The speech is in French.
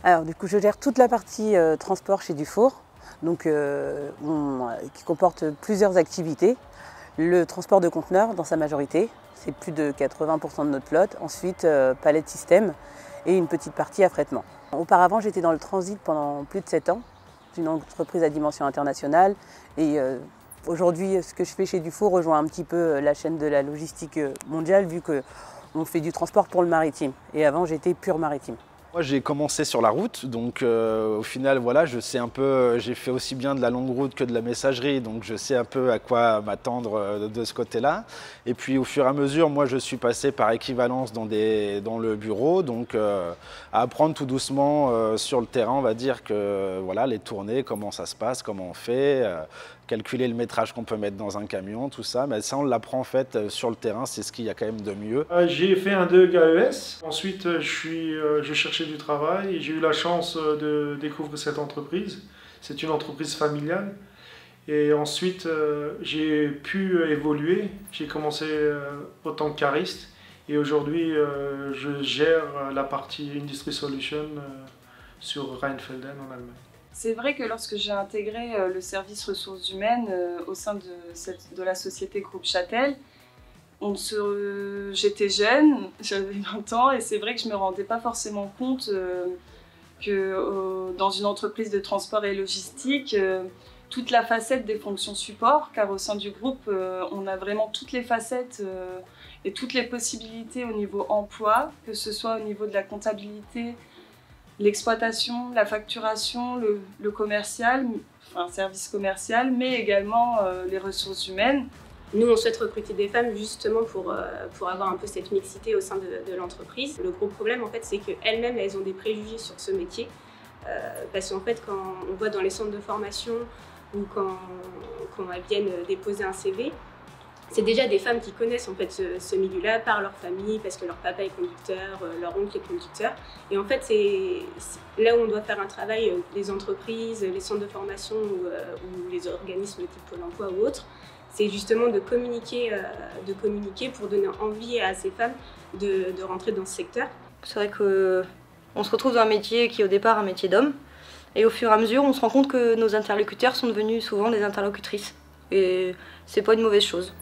Alors du coup, je gère toute la partie transport chez Dufour, donc, qui comporte plusieurs activités. Le transport de conteneurs dans sa majorité, c'est plus de 80% de notre flotte. Ensuite, palette système et une petite partie affrètement. Auparavant, j'étais dans le transit pendant plus de 7 ans, une entreprise à dimension internationale. Et aujourd'hui, ce que je fais chez Dufour rejoint un petit peu la chaîne de la logistique mondiale, vu qu'on fait du transport pour le maritime. Et avant, j'étais pure maritime. Moi, j'ai commencé sur la route, donc au final, voilà, je sais un peu, j'ai fait aussi bien de la longue route que de la messagerie, donc je sais un peu à quoi m'attendre de ce côté-là. Et puis au fur et à mesure, moi, je suis passé par équivalence dans le bureau, donc à apprendre tout doucement sur le terrain, on va dire que voilà, les tournées, comment ça se passe, comment on fait, calculer le métrage qu'on peut mettre dans un camion, tout ça, mais ça on l'apprend en fait sur le terrain, c'est ce qu'il y a quand même de mieux. J'ai fait un DEG AES, ensuite je cherchais du travail et j'ai eu la chance de découvrir cette entreprise. C'est une entreprise familiale et ensuite j'ai pu évoluer, j'ai commencé en tant que cariste et aujourd'hui je gère la partie Industry Solutions sur Rheinfelden en Allemagne. C'est vrai que lorsque j'ai intégré le service ressources humaines au sein de la société Groupe Châtel, j'étais jeune, j'avais 20 ans et c'est vrai que je ne me rendais pas forcément compte que dans une entreprise de transport et logistique, toute la facette des fonctions support, car au sein du groupe, on a vraiment toutes les facettes et toutes les possibilités au niveau emploi, que ce soit au niveau de la comptabilité, l'exploitation, la facturation, le commercial, enfin service commercial, mais également les ressources humaines. Nous, on souhaite recruter des femmes justement pour avoir un peu cette mixité au sein de l'entreprise. Le gros problème, en fait, c'est qu'elles-mêmes, elles ont des préjugés sur ce métier. Parce qu'en fait, quand on voit dans les centres de formation ou quand elles viennent déposer un CV, c'est déjà des femmes qui connaissent en fait ce milieu-là par leur famille, parce que leur papa est conducteur, leur oncle est conducteur. Et en fait, c'est là où on doit faire un travail, les entreprises, les centres de formation ou les organismes type Pôle emploi ou autres, c'est justement de communiquer pour donner envie à ces femmes de rentrer dans ce secteur. C'est vrai qu'on se retrouve dans un métier qui est au départ un métier d'homme, et au fur et à mesure, on se rend compte que nos interlocuteurs sont devenus souvent des interlocutrices. Et c'est pas une mauvaise chose.